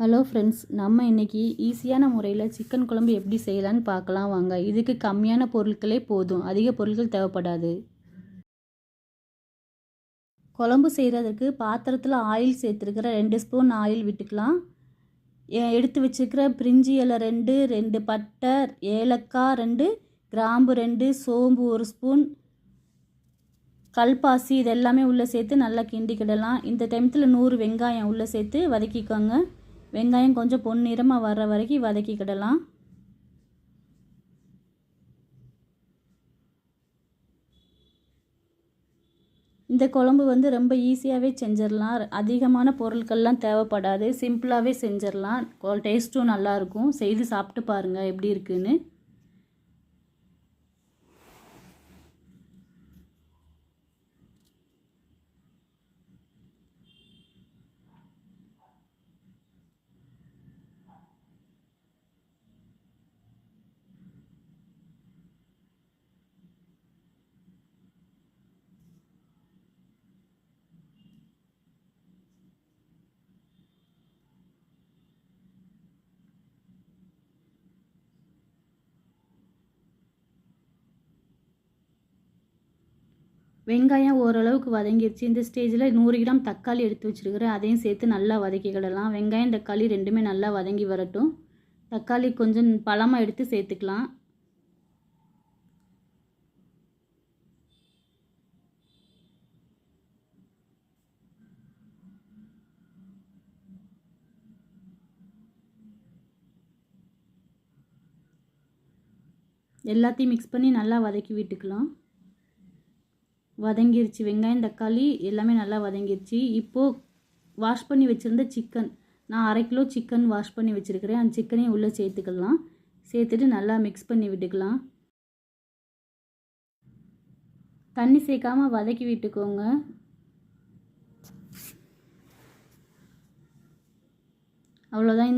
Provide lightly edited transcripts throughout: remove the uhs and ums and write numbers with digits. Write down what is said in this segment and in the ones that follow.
Hello friends, நம்ம இன்றைக்கி ஈஸியான முறையில் சிக்கன் குழம்பு எப்படி செய்யலான்னு பார்க்கலாம் வாங்க. இதுக்கு கம்மியான பொருட்களே போதும், அதிக பொருட்கள் தேவைப்படாது. குழம்பு செய்கிறதுக்கு பாத்திரத்தில் ஆயில் சேர்த்துருக்கிற 2 ஸ்பூன் ஆயில் விட்டுக்கலாம். எடுத்து வச்சுருக்கிற பிரிஞ்சி இலை 2 பட்டை, ஏலக்காய் 2, கிராம்பு 2, சோம்பு 1 ஸ்பூன், கல்பாசி இதெல்லாமே உள்ளே சேர்த்து நல்லா கிண்டிக்கிடலாம். இந்த டைமத்தில் 100 வெங்காயம் உள்ளே சேர்த்து வதக்கிக்கோங்க. வெங்காயம் கொஞ்சம் பொன்னிறமாக வர்ற வரைக்கும் வதக்கிக்கிடலாம். இந்த குழம்பு ரொம்ப ஈஸியாகவே செஞ்சிடலாம். அதிகமான பொருட்கள்லாம் தேவைப்படாது, சிம்பிளாகவே செஞ்சிடலாம். டேஸ்ட்டும் நல்லாயிருக்கும். செய்து சாப்பிட்டு பாருங்கள் எப்படி இருக்குன்னு. வெங்காயம் ஓரளவுக்கு வதங்கிடுச்சு. இந்த ஸ்டேஜில் 100 கிராம் தக்காளி எடுத்து வச்சுருக்கிறேன், அதையும் சேர்த்து நல்லா வதக்கிக்கிடலாம். வெங்காயம் தக்காளி ரெண்டுமே நல்லா வதங்கி வரட்டும். தக்காளி கொஞ்சம் பழமாக எடுத்து சேர்த்துக்கலாம். எல்லாத்தையும் மிக்ஸ் பண்ணி நல்லா வதக்கி விட்டுக்கலாம். வதங்கிருச்சு, வெங்காயம் தக்காளி எல்லாமே நல்லா வதங்கிருச்சு. இப்போது வாஷ் பண்ணி வச்சுருந்த சிக்கன், நான் 1/2 கிலோ சிக்கன் வாஷ் பண்ணி வச்சுருக்கிறேன். அந்த சிக்கனையும் உள்ளே சேர்த்துக்கலாம். சேர்த்துட்டு நல்லா மிக்ஸ் பண்ணி விட்டுக்கலாம். தண்ணி சேர்க்காமல் வதக்கி விட்டுக்கோங்க. அவ்வளோதான்.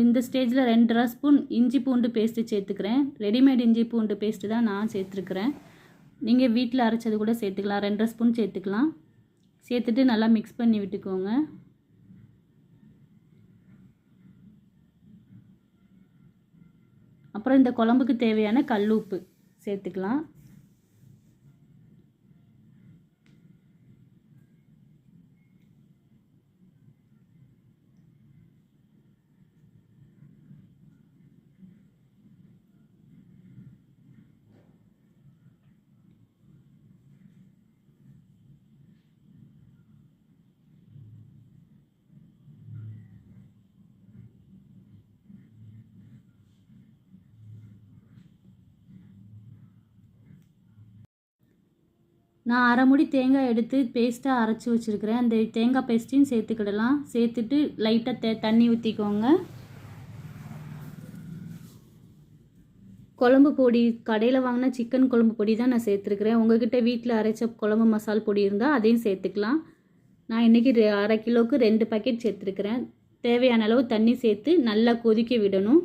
இந்த ஸ்டேஜில் 2.5 ஸ்பூன் இஞ்சி பூண்டு பேஸ்ட்டு சேர்த்துக்கிறேன். ரெடிமேட் இஞ்சி பூண்டு பேஸ்ட்டு தான் நான் சேர்த்துருக்குறேன். நீங்கள் வீட்டில் அரைச்சது கூட சேர்த்துக்கலாம். 2.5 ஸ்பூன் சேர்த்துக்கலாம். சேர்த்துட்டு நல்லா மிக்ஸ் பண்ணி விட்டுக்கோங்க. அப்புறம் இந்த குழம்புக்கு தேவையான கல் உப்பு சேர்த்துக்கலாம். நான் 1/2 மூடி தேங்காய் எடுத்து பேஸ்ட்டாக அரைச்சி வச்சுருக்கிறேன். அந்த தேங்காய் பேஸ்ட்டையும் சேர்த்துக்கிடலாம். சேர்த்துட்டு லைட்டாக தண்ணி ஊற்றிக்கோங்க. குழம்பு பொடி கடையில் வாங்கின சிக்கன் குழம்பு பொடி தான் நான் சேர்த்துருக்குறேன். உங்கள்கிட்ட வீட்டில் அரைச்ச குழம்பு மசால் பொடி இருந்தால் அதையும் சேர்த்துக்கலாம். நான் இன்றைக்கி 1/2 கிலோவுக்கு 2 பாக்கெட் சேர்த்துருக்குறேன். தேவையான அளவு தண்ணி சேர்த்து நல்லா கொதிக்க விடணும்.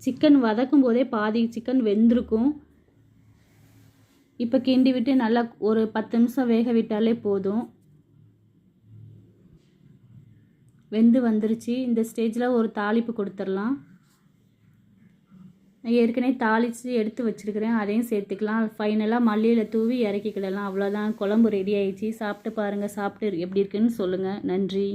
சிக்கன் வதக்கும் போதே பாதி சிக்கன் வெந்திருக்கும். இப்போ கிண்டி விட்டு நல்லா ஒரு 10 நிமிஷம் வேக விட்டாலே போதும். வெந்து வந்துருச்சு. இந்த ஸ்டேஜில் ஒரு தாளிப்பு கொடுத்துடலாம். நான் ஏற்கனவே தாளித்து எடுத்து வச்சுருக்கிறேன், அதையும் சேர்த்துக்கலாம். ஃபைனலாக மல்லியில் தூவி இறக்கிக்கிடலாம். அவ்வளோதான், குழம்பு ரெடி ஆயிடுச்சு. சாப்பிட்டு பாருங்கள். சாப்பிட்டு எப்படி இருக்குன்னு சொல்லுங்கள். நன்றி.